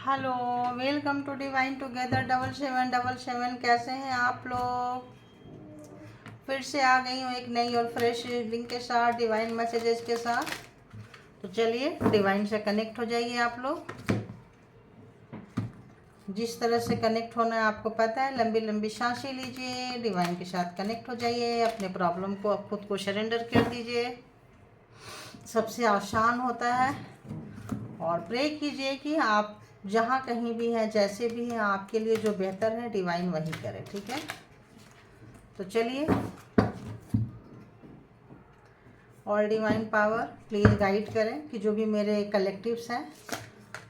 Hello, welcome to divine together 7777। कैसे हैं आप लोग? फिर से आ गई हूँ एक नई और फ्रेश लिंक के साथ, डिवाइन मैसेजेस के साथ। तो चलिए डिवाइन से कनेक्ट हो जाइए आप लोग। जिस तरह से कनेक्ट होना है आपको पता है। लंबी लंबी सांसें लीजिए, डिवाइन के साथ कनेक्ट हो जाइए, अपने प्रॉब्लम को आप खुद को सरेंडर कर दीजिए। सबसे आसान होता है। और प्रे कीजिए कि आप जहाँ कहीं भी हैं, जैसे भी हैं, आपके लिए जो बेहतर है डिवाइन वही करे। ठीक है, तो चलिए। और डिवाइन पावर प्लीज़ गाइड करें कि जो भी मेरे कलेक्टिव्स हैं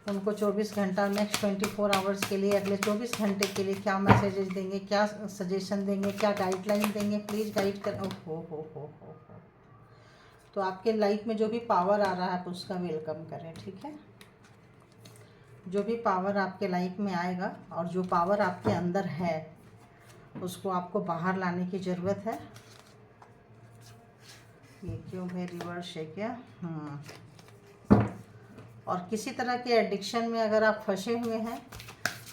उनको 24 घंटा नेक्स्ट 24 आवर्स के लिए, अगले 24 घंटे के लिए क्या मैसेजेस देंगे, क्या सजेशन देंगे, क्या गाइडलाइन देंगे। प्लीज़ गाइड करें। हो। तो आपके लाइफ में जो भी पावर आ रहा है आप उसका वेलकम करें। ठीक है, जो भी पावर आपके लाइफ में आएगा और जो पावर आपके अंदर है उसको आपको बाहर लाने की ज़रूरत है। ये क्यों है रिवर्स है क्या? और किसी तरह के एडिक्शन में अगर आप फंसे हुए हैं,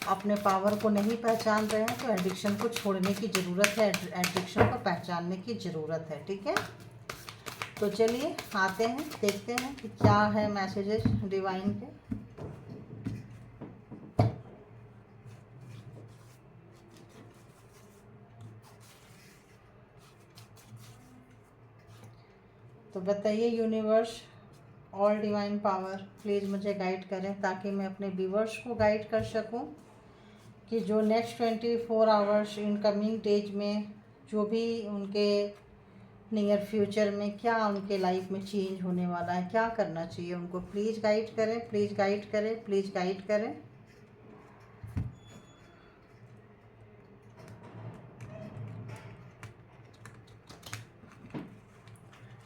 अपने पावर को नहीं पहचान रहे हैं, तो एडिक्शन को छोड़ने की ज़रूरत है, एडिक्शन को पहचानने की ज़रूरत है। ठीक है, तो चलिए आते हैं, देखते हैं कि क्या है मैसेजेस डिवाइन के। तो बताइए universe, all divine power please मुझे गाइड करें ताकि मैं अपने व्यूवर्स को गाइड कर सकूं कि जो next 24 hours in coming days में जो भी उनके नियर फ्यूचर में क्या उनके लाइफ में चेंज होने वाला है, क्या करना चाहिए उनको। प्लीज़ गाइड करें, प्लीज़ गाइड करें, प्लीज़ गाइड करें।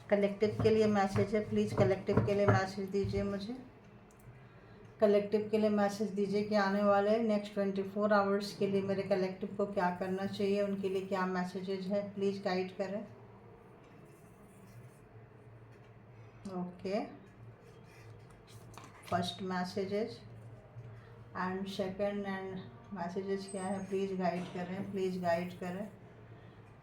कलेक्टिव के लिए मैसेज है, प्लीज़ कलेक्टिव के लिए मैसेज दीजिए मुझे। कलेक्टिव के लिए मैसेज दीजिए कि आने वाले नेक्स्ट 24 आवर्स के लिए मेरे कलेक्टिव को क्या करना चाहिए, उनके लिए क्या मैसेजेज है। प्लीज़ गाइड करें। Okay, first messages and second and messages क्या है? प्लीज़ गाइड करें, प्लीज़ गाइड करें,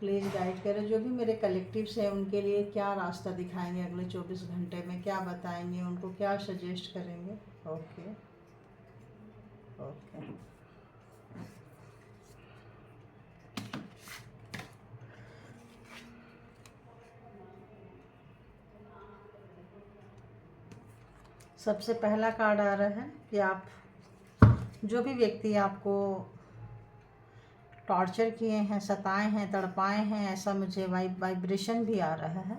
प्लीज़ गाइड करें। जो भी मेरे कलेक्टिव्स हैं उनके लिए क्या रास्ता दिखाएंगे अगले 24 घंटे में, क्या बताएंगे उनको, क्या सजेस्ट करेंगे। ओके ओके, सबसे पहला कार्ड आ रहा है कि आप जो भी व्यक्ति आपको टॉर्चर किए हैं, सताए हैं, तड़पाए हैं, ऐसा मुझे वाइब्रेशन भी आ रहा है,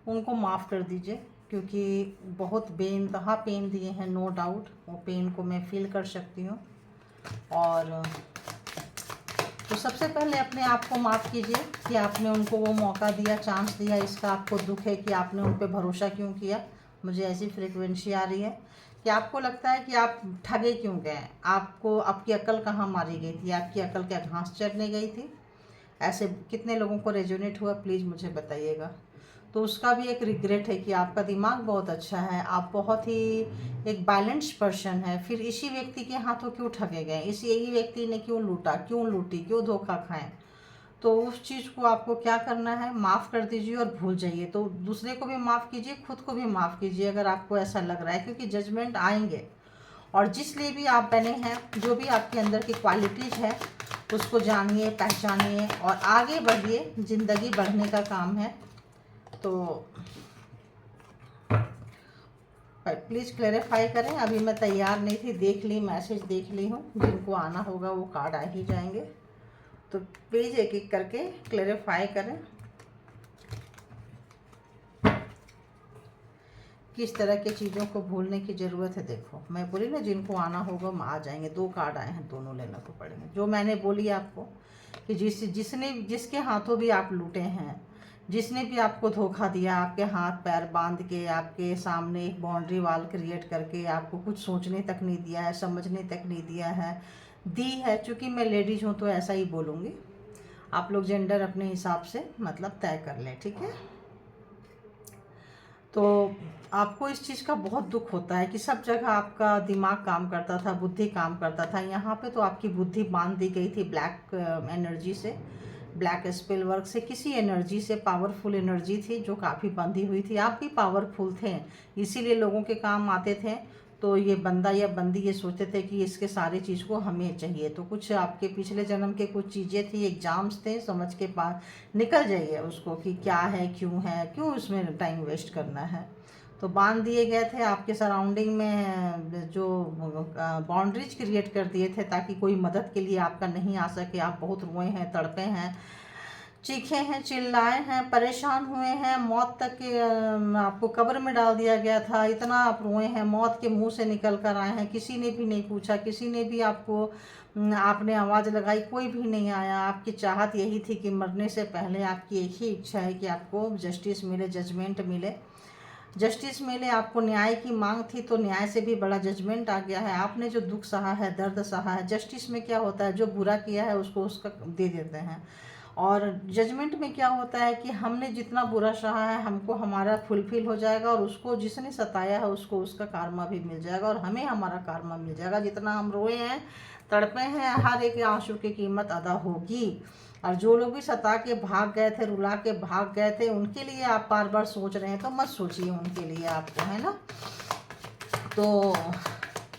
उनको माफ़ कर दीजिए। क्योंकि बहुत बेइंतहा पेन दिए हैं, नो डाउट वो पेन को मैं फील कर सकती हूँ। और तो सबसे पहले अपने आप को माफ़ कीजिए कि आपने उनको वो मौका दिया, चांस दिया। इसका आपको दुख है कि आपने उन पर भरोसा क्यों किया। मुझे ऐसी फ्रीक्वेंसी आ रही है कि आपको लगता है कि आप ठगे क्यों गए, आपको आपकी अकल कहाँ मारी गई थी, आपकी अकल क्या घास चरने गई थी। ऐसे कितने लोगों को रेजोनेट हुआ, प्लीज़ मुझे बताइएगा। तो उसका भी एक रिग्रेट है कि आपका दिमाग बहुत अच्छा है, आप बहुत ही एक बैलेंस पर्सन है, फिर इसी व्यक्ति के हाथों क्यों ठगे गए, इस यही व्यक्ति ने क्यों लूटा, क्यों लूटी, क्यों धोखा खाएं। तो उस चीज़ को आपको क्या करना है, माफ़ कर दीजिए और भूल जाइए। तो दूसरे को भी माफ़ कीजिए, खुद को भी माफ़ कीजिए अगर आपको ऐसा लग रहा है, क्योंकि जजमेंट आएंगे। और जिस लिए भी आप बने हैं, जो भी आपके अंदर की क्वालिटीज़ है उसको जानिए, पहचानिए और आगे बढ़िए। ज़िंदगी बढ़ने का काम है। तो प्लीज़ क्लैरिफाई करें। अभी मैं तैयार नहीं थी, देख ली, मैसेज देख ली हूँ। जिनको आना होगा वो कार्ड आ ही जाएंगे। तो प्लीज़ एक एक करके क्लैरिफाई करें किस तरह की चीज़ों को भूलने की ज़रूरत है। देखो मैं बोली ना, जिनको आना होगा वो आ जाएंगे। 2 कार्ड आए हैं, दोनों लेना तो पड़ेंगे। जो मैंने बोली आपको कि जिसके हाथों भी आप लूटे हैं, जिसने भी आपको धोखा दिया, आपके हाथ पैर बांध के, आपके सामने एक बाउंड्री वाल क्रिएट करके, आपको कुछ सोचने तक नहीं दिया है, समझने तक नहीं दिया है, दी है। चूँकि मैं लेडीज हूँ तो ऐसा ही बोलूँगी। आप लोग जेंडर अपने हिसाब से मतलब तय कर लें, ठीक है। तो आपको इस चीज़ का बहुत दुख होता है कि सब जगह आपका दिमाग काम करता था, बुद्धि काम करता था, यहाँ पे तो आपकी बुद्धि बांध दी गई थी ब्लैक एनर्जी से, ब्लैक स्पेल वर्क से, किसी एनर्जी से, पावरफुल एनर्जी थी जो काफ़ी बंधी हुई थी। आप भी पावरफुल थे, इसीलिए लोगों के काम आते थे। तो ये बंदा या बंदी ये सोचते थे कि इसके सारी चीज़ को हमें चाहिए। तो कुछ आपके पिछले जन्म के कुछ चीज़ें थी, एग्जाम्स थे, समझ के पास निकल जाइए उसको कि क्या है, क्यों उसमें टाइम वेस्ट करना है। तो बांध दिए गए थे आपके सराउंडिंग में, जो बाउंड्रीज क्रिएट कर दिए थे ताकि कोई मदद के लिए आपका नहीं आ सके। आप बहुत रोए हैं, तड़पे हैं, चीखे हैं, चिल्लाए हैं, परेशान हुए हैं, मौत तक के आपको कब्र में डाल दिया गया था। इतना आप रोए हैं, मौत के मुंह से निकल कर आए हैं, किसी ने भी नहीं पूछा, किसी ने भी आपको आपने आवाज़ लगाई, कोई भी नहीं आया। आपकी चाहत यही थी कि मरने से पहले आपकी एक ही इच्छा है कि आपको जस्टिस मिले, जजमेंट मिले, जस्टिस मिले। आपको न्याय की मांग थी, तो न्याय से भी बड़ा जजमेंट आ गया है। आपने जो दुख सहा है, दर्द सहा है, जस्टिस में क्या होता है, जो बुरा किया है उसको उसका दे देते हैं। और जजमेंट में क्या होता है कि हमने जितना बुरा सहा है हमको हमारा फुलफिल हो जाएगा, और उसको जिसने सताया है उसको उसका कार्मा भी मिल जाएगा, और हमें हमारा कार्मा मिल जाएगा। जितना हम रोए हैं, तड़पे हैं, हर एक आंसू की कीमत अदा होगी। और जो लोग भी सता के भाग गए थे, रुला के भाग गए थे, उनके लिए आप बार बार सोच रहे हैं, तो मत सोचिए उनके लिए आपको, है ना। तो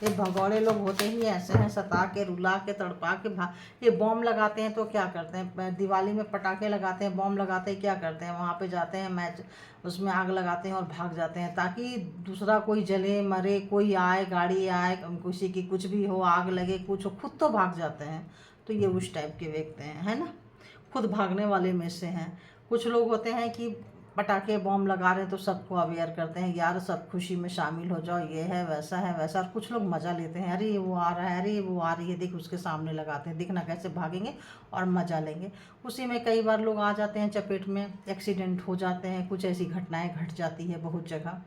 ये भगौड़े लोग होते ही ऐसे हैं, सता के, रुला के, तड़पा के भाग। ये बॉम्ब लगाते हैं तो क्या करते हैं, दिवाली में पटाखे लगाते हैं, बॉम्ब लगाते हैं, क्या करते हैं, वहाँ पे जाते हैं, मैच उसमें आग लगाते हैं और भाग जाते हैं, ताकि दूसरा कोई जले मरे, कोई आए, गाड़ी आए, किसी की कुछ भी हो, आग लगे, कुछ हो, खुद तो भाग जाते हैं। तो ये उस टाइप के व्यक्ति हैं, है ना, खुद भागने वाले में से हैं। कुछ लोग होते हैं कि पटाखे बॉम्ब लगा रहे हैं तो सबको अवेयर करते हैं, यार सब खुशी में शामिल हो जाओ, ये है वैसा है वैसा। और कुछ लोग मज़ा लेते हैं, अरे वो आ रहा है, अरे वो आ रही है, देख उसके सामने लगाते हैं, देखना कैसे भागेंगे और मज़ा लेंगे। उसी में कई बार लोग आ जाते हैं चपेट में, एक्सीडेंट हो जाते हैं, कुछ ऐसी घटनाएं घट जाती है बहुत जगह।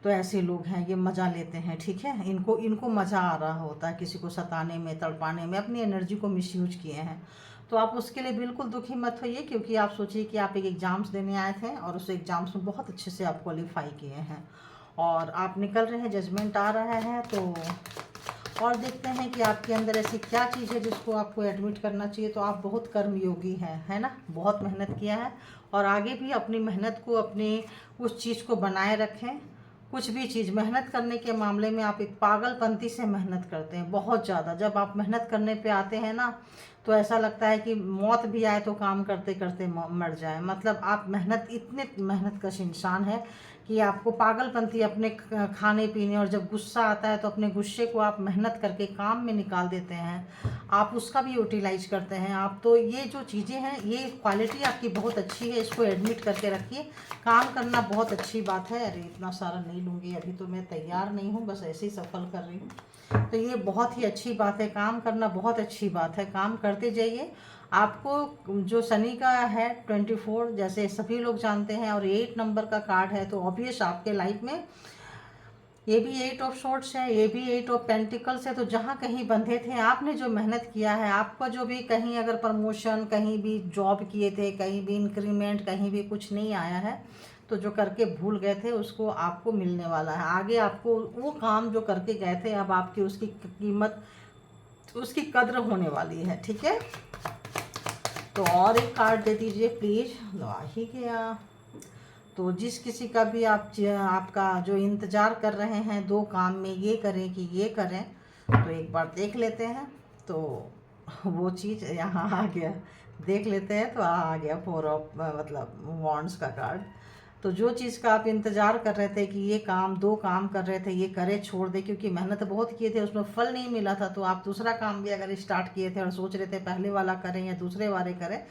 तो ऐसे लोग हैं, ये मज़ा लेते हैं, ठीक है। इनको इनको मज़ा आ रहा होता है किसी को सताने में, तड़पाने में, अपनी एनर्जी को मिसयूज किए हैं। तो आप उसके लिए बिल्कुल दुखी मत होइए, क्योंकि आप सोचिए कि आप एक एग्ज़ाम्स देने आए थे और उस एग्ज़ाम्स में बहुत अच्छे से आप क्वालिफाई किए हैं और आप निकल रहे हैं, जजमेंट आ रहा है। तो और देखते हैं कि आपके अंदर ऐसी क्या चीज़ है जिसको आपको एडमिट करना चाहिए। तो आप बहुत कर्मयोगी हैं, है ना, बहुत मेहनत किया है, और आगे भी अपनी मेहनत को, अपनी उस चीज़ को बनाए रखें। कुछ भी चीज़ मेहनत करने के मामले में आप एक पागलपंती से मेहनत करते हैं, बहुत ज़्यादा। जब आप मेहनत करने पे आते हैं ना, तो ऐसा लगता है कि मौत भी आए तो काम करते करते मर जाए। मतलब आप मेहनत, इतने मेहनत कश इंसान है कि आपको पागलपंती अपने खाने पीने, और जब गुस्सा आता है तो अपने गुस्से को आप मेहनत करके काम में निकाल देते हैं, आप उसका भी यूटिलाइज करते हैं आप। तो ये जो चीज़ें हैं, ये क्वालिटी आपकी बहुत अच्छी है, इसको एडमिट करके रखिए। काम करना बहुत अच्छी बात है। अरे इतना सारा नहीं लूँगी, अभी तो मैं तैयार नहीं हूँ, बस ऐसे ही सफल कर रही हूँ। तो ये बहुत ही अच्छी बात है, काम करना बहुत अच्छी बात है, काम करते जाइए। आपको जो शनि का है 24, जैसे सभी लोग जानते हैं, और 8 नंबर का कार्ड है, तो ऑब्वियस आपके लाइफ में ये भी 8 ऑफ शॉर्ट्स है, ये भी 8 ऑफ पेंटिकल्स है। तो जहाँ कहीं बंधे थे, आपने जो मेहनत किया है, आपका जो भी कहीं अगर प्रमोशन, कहीं भी जॉब किए थे, कहीं भी इंक्रीमेंट, कहीं भी कुछ नहीं आया है, तो जो करके भूल गए थे उसको आपको मिलने वाला है। आगे आपको वो काम जो करके गए थे, अब आपकी उसकी कीमत, उसकी कद्र होने वाली है, ठीक है। तो और एक कार्ड दे दीजिए प्लीज़। आ ही गया। तो जिस किसी का भी आपका जो इंतज़ार कर रहे हैं 2 काम में, ये करें कि ये करें, तो एक बार देख लेते हैं। तो वो चीज़ यहाँ आ गया, देख लेते हैं। तो आ गया 4 ऑफ मतलब वॉन्ड्स का कार्ड। तो जो चीज़ का आप इंतज़ार कर रहे थे कि ये काम, 2 काम कर रहे थे, ये करे छोड़ दे, क्योंकि मेहनत बहुत किए थे, उसमें फल नहीं मिला था। तो आप दूसरा काम भी अगर स्टार्ट किए थे और सोच रहे थे पहले वाला करें या दूसरे वाले करें,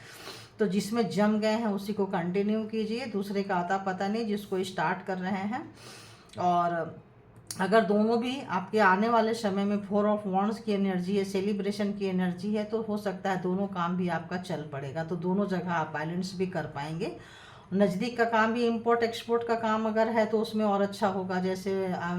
तो जिसमें जम गए हैं उसी को कंटिन्यू कीजिए, दूसरे का आता पता नहीं जिसको स्टार्ट कर रहे हैं। और अगर दोनों भी आपके आने वाले समय में 4 ऑफ वॉन्ड्स की एनर्जी है, सेलिब्रेशन की एनर्जी है, तो हो सकता है दोनों काम भी आपका चल पड़ेगा। तो दोनों जगह आप बैलेंस भी कर पाएंगे। नज़दीक का काम भी, इंपोर्ट एक्सपोर्ट का काम अगर है तो उसमें और अच्छा होगा, जैसे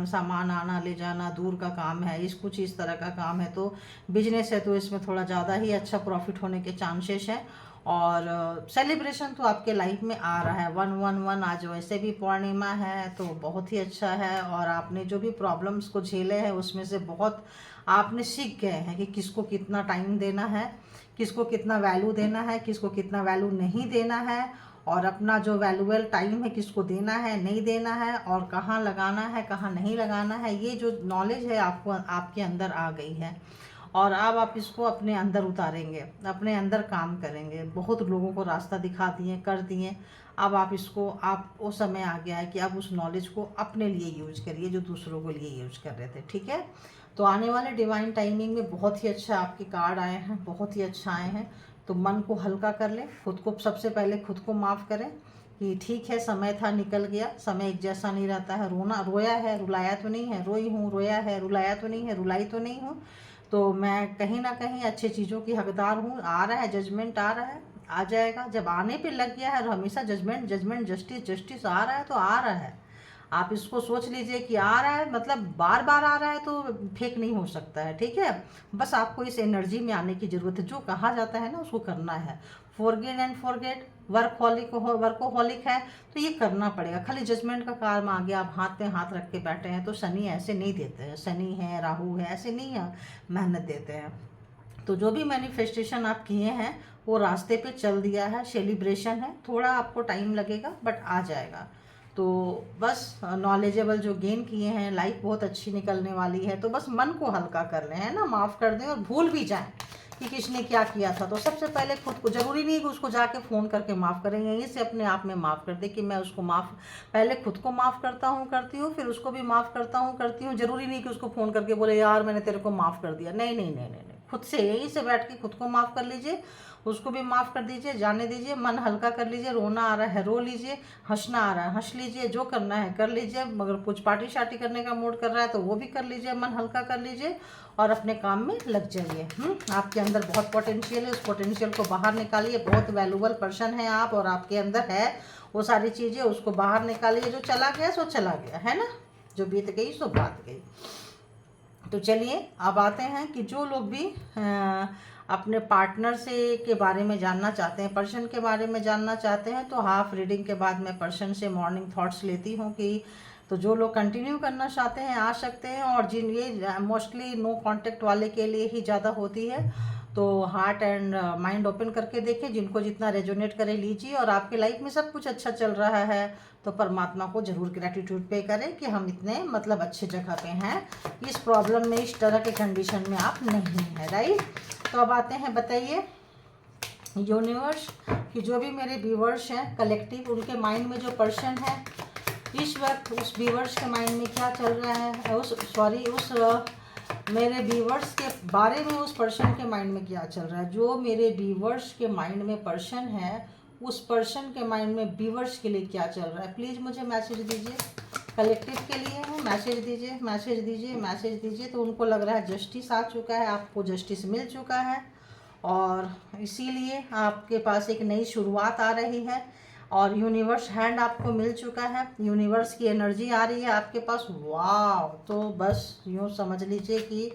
सामान आना ले जाना, दूर का काम है, कुछ इस तरह का काम है, तो बिजनेस है तो इसमें थोड़ा ज़्यादा ही अच्छा प्रॉफिट होने के चांसेस हैं। और सेलिब्रेशन तो आपके लाइफ में आ रहा है। 111 आज वैसे भी पूर्णिमा है तो बहुत ही अच्छा है। और आपने जो भी प्रॉब्लम्स को झेले हैं उसमें से बहुत आपने सीख गए हैं कि किसको कितना टाइम देना है, किसको कितना वैल्यू देना है, किसको कितना वैल्यू नहीं देना है, और अपना जो वैल्यूएबल टाइम है किसको देना है नहीं देना है, और कहाँ लगाना है कहाँ नहीं लगाना है। ये जो नॉलेज है आपको आपके अंदर आ गई है और अब आप इसको अपने अंदर उतारेंगे, अपने अंदर काम करेंगे। बहुत लोगों को रास्ता दिखा दिए, कर दिए। अब आप इसको, आप वो समय आ गया है कि आप उस नॉलेज को अपने लिए यूज करिए जो दूसरों के लिए यूज कर रहे थे। ठीक है, तो आने वाले डिवाइन टाइमिंग में बहुत ही अच्छा आपके कार्ड आए हैं, बहुत ही अच्छा आए हैं। तो मन को हल्का कर लें, खुद को सबसे पहले खुद को माफ़ करें कि ठीक है समय था निकल गया, समय एक जैसा नहीं रहता है। रोना, रोया है रुलाया तो नहीं है, रोई हूँ रोया है रुलाया तो नहीं है, रुलाई तो नहीं हूँ। तो मैं कहीं ना कहीं अच्छी चीज़ों की हकदार हूँ। आ रहा है जजमेंट, आ रहा है, आ जाएगा। जब आने पे लग गया है, हमेशा जजमेंट जजमेंट जस्टिस जस्टिस आ रहा है तो आ रहा है। आप इसको सोच लीजिए कि आ रहा है मतलब बार बार आ रहा है तो फेक नहीं हो सकता है। ठीक है, बस आपको इस एनर्जी में आने की ज़रूरत है। जो कहा जाता है ना उसको करना है। फॉरगेट एंड फॉरगेट, वर्कोहॉलिक है तो ये करना पड़ेगा। खाली जजमेंट का काम आ गया, आप हाथ पे हाथ रख के बैठे हैं तो शनि ऐसे नहीं देते हैं। शनि है, राहु है, ऐसे नहीं है मेहनत देते हैं। तो जो भी मैनिफेस्टेशन आप किए हैं वो रास्ते पे चल दिया है। सेलिब्रेशन है, थोड़ा आपको टाइम लगेगा बट आ जाएगा। तो बस नॉलेजेबल जो गेन किए हैं, लाइफ बहुत अच्छी निकलने वाली है। तो बस मन को हल्का कर लें, है ना, माफ़ कर दें और भूल भी जाएं कि किसने क्या किया था। तो सबसे पहले खुद को, ज़रूरी नहीं कि उसको जाके फ़ोन करके माफ़ करें, यहीं से अपने आप में माफ़ कर दे कि मैं उसको पहले खुद को माफ़ करता हूँ, करती हूँ, फिर उसको भी माफ़ करता हूँ, करती हूँ। ज़रूरी नहीं कि उसको फ़ोन करके बोले यार मैंने तेरे को माफ़ कर दिया। नहीं नहीं नहीं नहीं, खुद से यहीं से बैठ के खुद को माफ़ कर लीजिए, उसको भी माफ़ कर दीजिए, जाने दीजिए, मन हल्का कर लीजिए। रोना आ रहा है रो लीजिए, हंसना आ रहा है हंस लीजिए, जो करना है कर लीजिए। मगर कुछ पार्टी शार्टी करने का मूड कर रहा है तो वो भी कर लीजिए, मन हल्का कर लीजिए और अपने काम में लग जाइए। आपके अंदर बहुत पोटेंशियल है, उस पोटेंशियल को बाहर निकालिए। बहुत वैल्यूबल पर्सन है आप और आपके अंदर है वो सारी चीज़ें, उसको बाहर निकालिए। जो चला गया सो चला गया, है ना, जो बीत गई सो बात गई। तो चलिए अब आते हैं कि जो लोग भी अपने पार्टनर से के बारे में जानना चाहते हैं, पर्सन के बारे में जानना चाहते हैं, तो हाफ रीडिंग के बाद मैं पर्सन से मॉर्निंग थॉट्स लेती हूँ कि तो जो लोग कंटिन्यू करना चाहते हैं आ सकते हैं। और जिन ये मोस्टली नो कांटेक्ट वाले के लिए ही ज़्यादा होती है, तो हार्ट एंड माइंड ओपन करके देखें, जिनको जितना रेजोनेट करे लीजिए। और आपके लाइफ में सब कुछ अच्छा चल रहा है तो परमात्मा को ज़रूर ग्रेटिट्यूड पे करें कि हम इतने मतलब अच्छे जगह पे हैं, इस प्रॉब्लम में, इस तरह के कंडीशन में आप नहीं हैं, राइट। तो अब आते हैं, बताइए यूनिवर्स कि जो भी मेरे व्यूवर्स हैं कलेक्टिव, उनके माइंड में जो पर्सन है इस वक्त, उस व्यूवर्स के माइंड में क्या चल रहा है, उस मेरे व्यूवर्स के बारे में उस पर्सन के माइंड में क्या चल रहा है। जो मेरे व्यूवर्स के माइंड में पर्सन है उस पर्सन के माइंड में व्यूवर्स के लिए क्या चल रहा है, प्लीज़ मुझे मैसेज दीजिए। कलेक्टिव के लिए है, मैसेज दीजिए मैसेज दीजिए मैसेज दीजिए। तो उनको लग रहा है जस्टिस आ चुका है, आपको जस्टिस मिल चुका है और इसीलिए आपके पास एक नई शुरुआत आ रही है और यूनिवर्स हैंड आपको मिल चुका है, यूनिवर्स की एनर्जी आ रही है आपके पास। वाह, तो बस यूँ समझ लीजिए कि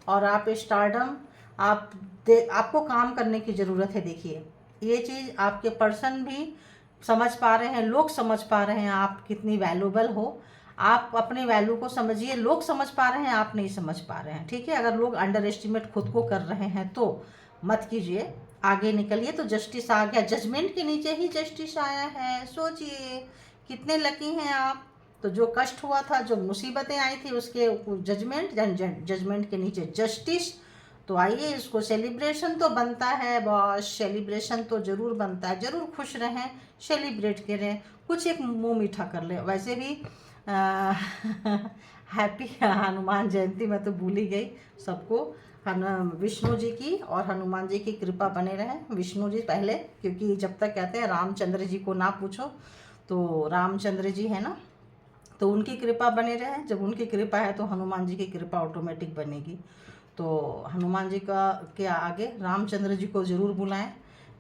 और आप स्टारडम, आपको काम करने की ज़रूरत है। देखिए ये चीज़ आपके पर्सन भी समझ पा रहे हैं, लोग समझ पा रहे हैं आप कितनी वैल्यूबल हो। आप अपने वैल्यू को समझिए, लोग समझ पा रहे हैं, आप नहीं समझ पा रहे हैं। ठीक है, अगर लोग अंडर एस्टिमेट खुद को कर रहे हैं तो मत कीजिए, आगे निकलिए। तो जस्टिस आ गया, जजमेंट के नीचे ही जस्टिस आया है। सोचिए कितने लकी हैं आप। तो जो कष्ट हुआ था, जो मुसीबतें आई थी, उसके जजमेंट, जजमेंट के नीचे जस्टिस। तो आइए, इसको सेलिब्रेशन तो बनता है बॉस, सेलिब्रेशन तो ज़रूर बनता है। ज़रूर खुश रहें, सेलिब्रेट करें, कुछ एक मुंह मीठा कर लें। वैसे भी हैप्पी हनुमान जयंती, मैं तो भूल ही गई सबको। विष्णु जी की और हनुमान जी की कृपा बने रहे। विष्णु जी पहले, क्योंकि जब तक कहते हैं रामचंद्र जी को ना पूछो, तो रामचंद्र जी है ना, तो उनकी कृपा बने रहे। जब उनकी कृपा है तो हनुमान जी की कृपा ऑटोमेटिक बनेगी। तो हनुमान जी का के आगे रामचंद्र जी को ज़रूर बुलाएं,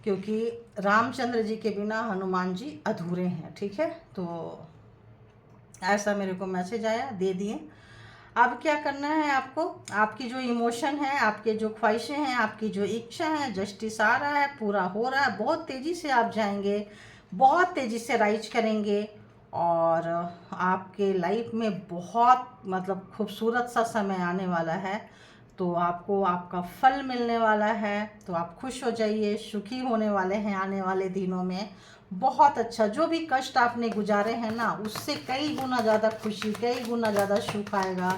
क्योंकि रामचंद्र जी के बिना हनुमान जी अधूरे हैं। ठीक है, तो ऐसा मेरे को मैसेज आया, दे दिए। अब क्या करना है आपको, आपकी जो इमोशन है, आपके जो ख्वाहिशें हैं, आपकी जो इच्छा है, जस्टिस आ रहा है, पूरा हो रहा है, बहुत तेज़ी से आप जाएंगे, बहुत तेज़ी से राइज करेंगे और आपके लाइफ में बहुत मतलब खूबसूरत सा समय आने वाला है। तो आपको आपका फल मिलने वाला है, तो आप खुश हो जाइए, सुखी होने वाले हैं आने वाले दिनों में। बहुत अच्छा, जो भी कष्ट आपने गुजारे हैं ना, उससे कई गुना ज़्यादा खुशी, कई गुना ज़्यादा सुख आएगा।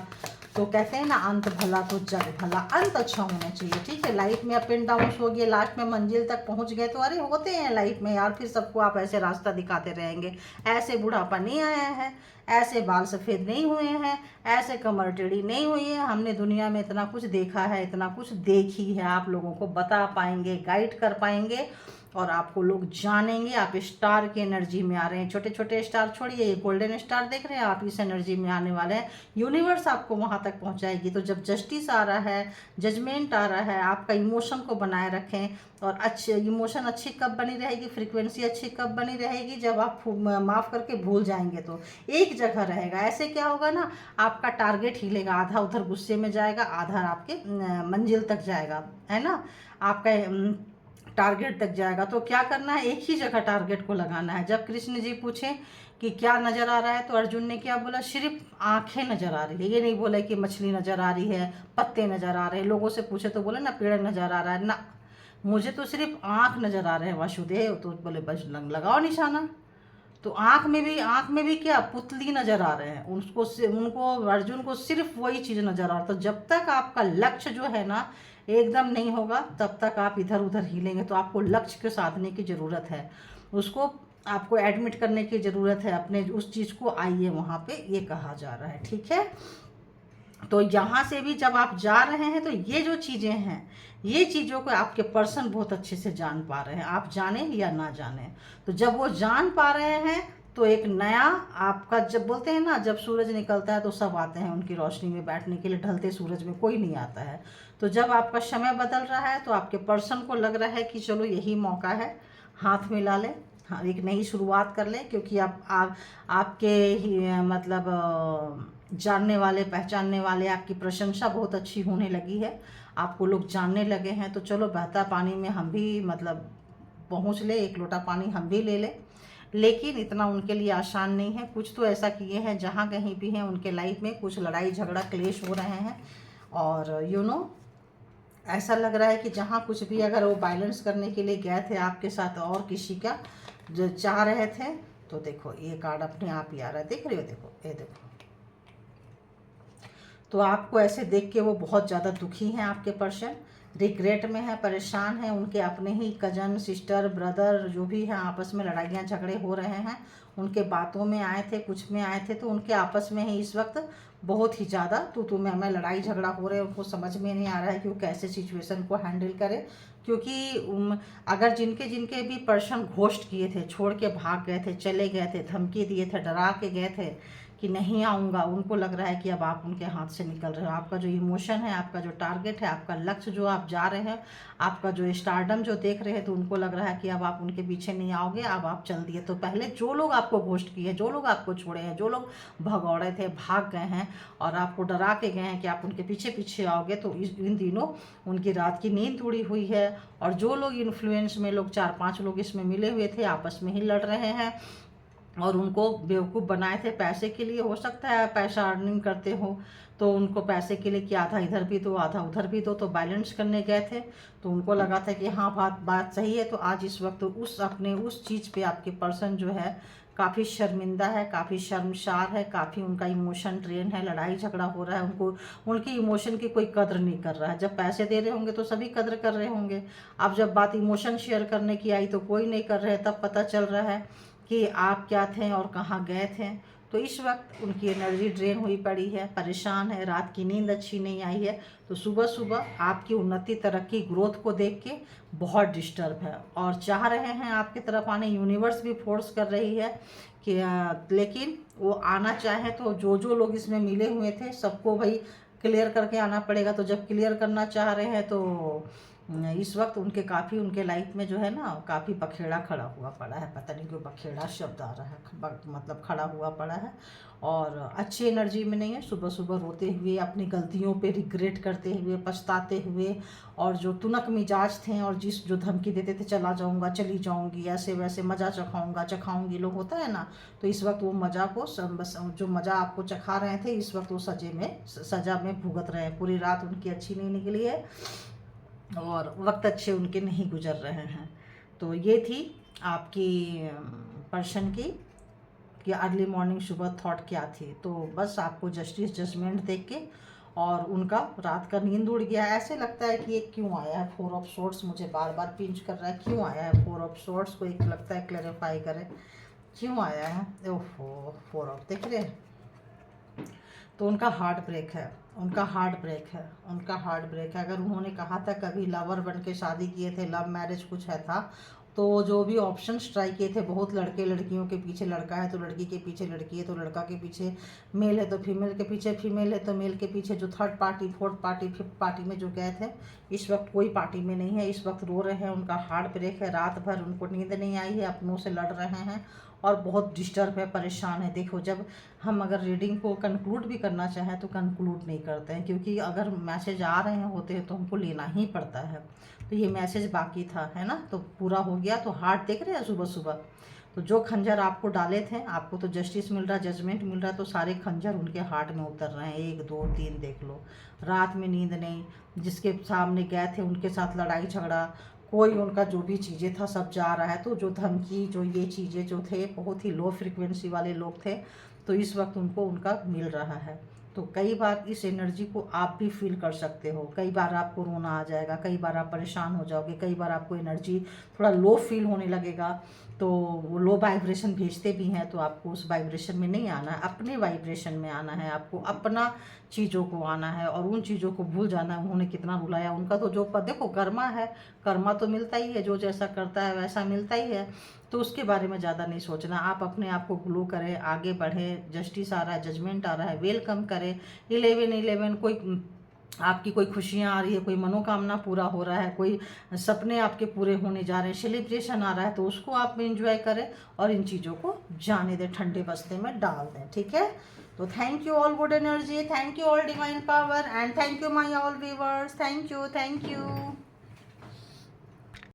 तो कहते हैं ना, अंत भला तो जग भला, अंत अच्छा होना चाहिए, ठीक है। लाइफ में अप एंड डाउन हो गए, लास्ट में मंजिल तक पहुंच गए तो अरे होते हैं लाइफ में यार, फिर सबको आप ऐसे रास्ता दिखाते रहेंगे। ऐसे बुढ़ापा नहीं आया है, ऐसे बाल सफ़ेद नहीं हुए हैं, ऐसे कमर टेढ़ी नहीं हुई है। हमने दुनिया में इतना कुछ देखा है, इतना कुछ देखी है, आप लोगों को बता पाएंगे, गाइड कर पाएंगे और आपको लोग जानेंगे। आप स्टार की एनर्जी में आ रहे हैं, छोटे छोटे स्टार छोड़िए, ये गोल्डन स्टार देख रहे हैं आप, इस एनर्जी में आने वाले हैं। यूनिवर्स आपको वहाँ तक पहुँचाएगी। तो जब जस्टिस आ रहा है, जजमेंट आ रहा है, आपका इमोशन को बनाए रखें। और अच्छे इमोशन अच्छी कब बनी रहेगी, फ्रीक्वेंसी अच्छी कब बनी रहेगी, जब आप माफ़ करके भूल जाएंगे तो एक जगह रहेगा। ऐसे क्या होगा ना, आपका टारगेट हिलेगा, आधा उधर गुस्से में जाएगा, आधा आपके मंजिल तक जाएगा, है ना, आपका टारगेट तक जाएगा। तो क्या करना है, एक ही जगह टारगेट को लगाना है। जब कृष्ण जी पूछे कि क्या नज़र आ रहा है, तो अर्जुन ने क्या बोला, सिर्फ आंखें नज़र आ रही है। ये नहीं बोला कि मछली नज़र आ रही है, पत्ते नज़र आ रहे हैं। लोगों से पूछे तो बोले ना पेड़ नज़र आ रहा है, ना मुझे तो सिर्फ आंख नज़र आ रहे हैं वासुदेव। तो बोले बस लगाओ निशाना। तो आंख में भी क्या, पुतली नजर आ रहे हैं उनको अर्जुन को सिर्फ वही चीज नजर आ रहा। तो जब तक आपका लक्ष्य जो है ना एकदम नहीं होगा, तब तक आप इधर उधर हिलेंगे। तो आपको लक्ष्य को साधने की जरूरत है, उसको आपको एडमिट करने की जरूरत है, अपने उस चीज को आइए वहां पे, ये कहा जा रहा है, ठीक है। तो यहाँ से भी जब आप जा रहे हैं तो ये जो चीज़ें हैं, ये चीज़ों को आपके पर्सन बहुत अच्छे से जान पा रहे हैं, आप जाने या ना जाने। तो जब वो जान पा रहे हैं तो एक नया आपका, जब बोलते हैं ना जब सूरज निकलता है तो सब आते हैं उनकी रोशनी में बैठने के लिए, ढलते सूरज में कोई नहीं आता है। तो जब आपका समय बदल रहा है तो आपके पर्सन को लग रहा है कि चलो यही मौका है, हाथ मिला ले, हाँ एक नई शुरुआत कर ले। क्योंकि आपके ही मतलब जानने वाले, पहचानने वाले, आपकी प्रशंसा बहुत अच्छी होने लगी है, आपको लोग जानने लगे हैं। तो चलो बहता पानी में हम भी मतलब पहुंच ले, एक लोटा पानी हम भी ले ले। लेकिन इतना उनके लिए आसान नहीं है। कुछ तो ऐसा किए हैं, जहाँ कहीं भी हैं उनके लाइफ में कुछ लड़ाई झगड़ा क्लेश हो रहे हैं। और ऐसा लग रहा है कि जहाँ कुछ भी अगर वो बैलेंस करने के लिए गए थे आपके साथ और किसी का जो चाह रहे थे, तो देखो ये कार्ड अपने आप ही आ रहा है, देख रहे हो, देखो ये देखो। तो आपको ऐसे देख के वो बहुत ज़्यादा दुखी हैं, आपके पर्सन रिग्रेट में है, परेशान है। उनके अपने ही कजन, सिस्टर, ब्रदर जो भी हैं आपस में लड़ाइयाँ झगड़े हो रहे हैं, उनके बातों में आए थे, कुछ में आए थे, तो उनके आपस में ही इस वक्त बहुत ही ज़्यादा तू मैं लड़ाई झगड़ा हो रहे हैं। उनको समझ में नहीं आ रहा है कि वो कैसे सिचुएशन को हैंडल करे। क्योंकि अगर जिनके जिनके भी पर्सन घोस्ट किए थे, छोड़ के भाग गए थे, चले गए थे, धमकी दिए थे, डरा के गए थे कि नहीं आऊँगा, उनको लग रहा है कि अब आप उनके हाथ से निकल रहे हो। आपका जो इमोशन है, आपका जो टारगेट है, आपका लक्ष्य जो आप जा रहे हैं, आपका जो स्टारडम जो देख रहे हैं, तो उनको लग रहा है कि अब आप उनके पीछे नहीं आओगे, अब आप चल दिए। तो पहले जो लोग आपको घोस्ट किए, जो लोग आपको छोड़े हैं, जो लोग भगौड़े थे, भाग गए हैं और आपको डरा के गए हैं कि आप उनके पीछे पीछे आओगे, तो इन दिनों उनकी रात की नींद उड़ी हुई है। और जो लोग इन्फ्लुएंस में लोग 4-5 लोग इसमें मिले हुए थे, आपस में ही लड़ रहे हैं और उनको बेवकूफ़ बनाए थे पैसे के लिए। हो सकता है पैसा अर्निंग करते हो तो उनको पैसे के लिए कि आधा इधर भी दो, आधा उधर भी दो, तो बैलेंस करने गए थे। तो उनको लगा था कि हाँ बात सही है। तो आज इस वक्त उस चीज़ पे आपके पर्सन जो है काफ़ी शर्मिंदा है, काफ़ी शर्मसार है, काफ़ी उनका इमोशन ड्रेन है, लड़ाई झगड़ा हो रहा है, उनको उनकी इमोशन की कोई कद्र नहीं कर रहा है। जब पैसे दे रहे होंगे तो सभी कद्र कर रहे होंगे, अब जब बात इमोशन शेयर करने की आई तो कोई नहीं कर रहे। तब पता चल रहा है कि आप क्या थे और कहाँ गए थे। तो इस वक्त उनकी एनर्जी ड्रेन हुई पड़ी है, परेशान है, रात की नींद अच्छी नहीं आई है। तो सुबह सुबह आपकी उन्नति, तरक्की, ग्रोथ को देख के बहुत डिस्टर्ब है और चाह रहे हैं आपकी तरफ आने। यूनिवर्स भी फोर्स कर रही है कि लेकिन वो आना चाहे तो जो जो लोग इसमें मिले हुए थे सबको भाई क्लियर करके आना पड़ेगा। तो जब क्लियर करना चाह रहे हैं तो इस वक्त उनके काफ़ी उनके लाइफ में जो है ना काफ़ी बखेड़ा खड़ा हुआ पड़ा है, पता नहीं क्यों बखेड़ा शब्द आ रहा है, मतलब खड़ा हुआ पड़ा है और अच्छी एनर्जी में नहीं है। सुबह सुबह रोते हुए, अपनी गलतियों पे रिग्रेट करते हुए, पछताते हुए, और जो तुनक मिजाज थे और जिस जो धमकी देते थे चला जाऊंगा, चली जाऊंगी, ऐसे वैसे मज़ा चखाऊंगा, चखाऊंगी लोग होता है ना, तो इस वक्त वो मज़ा को जो मज़ा आपको चखा रहे थे इस वक्त वो सज़ा में भुगत रहे हैं। पूरी रात उनकी अच्छी नहीं निकली है और वक्त अच्छे उनके नहीं गुजर रहे हैं। तो ये थी आपकी पर्सन की कि अर्ली मॉर्निंग सुबह थॉट क्या थी। तो बस आपको जस्टिस जजमेंट देख के और उनका रात का नींद उड़ गया। ऐसे लगता है कि ये क्यों आया है 4 ऑफ सोर्ड्स, मुझे बार बार पिंच कर रहा है, क्यों आया है 4 ऑफ सोर्ड्स, को एक लगता है क्लैरिफाई करे क्यों आया है। ओहो 4 ऑफ देख रहे हैं, तो उनका हार्ट ब्रेक है, उनका हार्ट ब्रेक है, उनका हार्ट ब्रेक है। अगर उन्होंने कहा था कभी लवर बन के शादी किए थे, लव मैरिज कुछ है था, तो जो भी ऑप्शंस ट्राई किए थे, बहुत लड़के लड़कियों के पीछे लड़का है तो लड़की के पीछे लड़की है, तो लड़का के पीछे मेल है, तो फीमेल के पीछे फीमेल है, तो मेल के पीछे जो third party, fourth party, fifth party में जो गए थे, इस वक्त कोई पार्टी में नहीं है, इस वक्त रो रहे हैं, उनका हार्ट ब्रेक है, रात भर उनको नींद नहीं आई है, अपनों से लड़ रहे हैं और बहुत डिस्टर्ब है, परेशान है। देखो जब हम अगर रीडिंग को कंक्लूड भी करना चाहें तो कंक्लूड नहीं करते हैं, क्योंकि अगर मैसेज आ रहे होते हैं तो हमको लेना ही पड़ता है। तो ये मैसेज बाकी था, है ना, तो पूरा हो गया। तो हार्ट देख रहे हैं सुबह सुबह, तो जो खंजर आपको डाले थे, आपको तो जस्टिस मिल रहा है, जजमेंट मिल रहा है, तो सारे खंजर उनके हार्ट में उतर रहे हैं। 1 2 3 देख लो, रात में नींद नहीं, जिसके सामने गए थे उनके साथ लड़ाई झगड़ा, कोई उनका जो भी चीज़ें था सब जा रहा है। तो जो धमकी, जो ये चीज़ें जो थे, बहुत ही लो फ्रिक्वेंसी वाले लोग थे, तो इस वक्त उनको उनका मिल रहा है। तो कई बार इस एनर्जी को आप भी फील कर सकते हो, कई बार आपको रोना आ जाएगा, कई बार आप परेशान हो जाओगे, कई बार आपको एनर्जी थोड़ा लो फील होने लगेगा, तो वो लो वाइब्रेशन भेजते भी हैं, तो आपको उस वाइब्रेशन में नहीं आना है, अपने वाइब्रेशन में आना है, आपको अपना चीज़ों को आना है और उन चीज़ों को भूल जाना है। उन्होंने कितना रुलाया, उनका तो जो देखो कर्मा है, कर्मा तो मिलता ही है, जो जैसा करता है वैसा मिलता ही है, तो उसके बारे में ज़्यादा नहीं सोचना। आप अपने आप को ग्लो करें, आगे बढ़ें, जस्टिस आ रहा है, जजमेंट आ रहा है, वेलकम करें। 11 कोई आपकी कोई खुशियाँ आ रही है, कोई मनोकामना पूरा हो रहा है, कोई सपने आपके पूरे होने जा रहे हैं, सेलिब्रेशन आ रहा है, तो उसको आप एंजॉय करें और इन चीज़ों को जाने दें, ठंडे बस्ते में डाल दें, ठीक है। तो thank you all good energy, thank you all divine power and thank you my all viewers, thank you, thank you.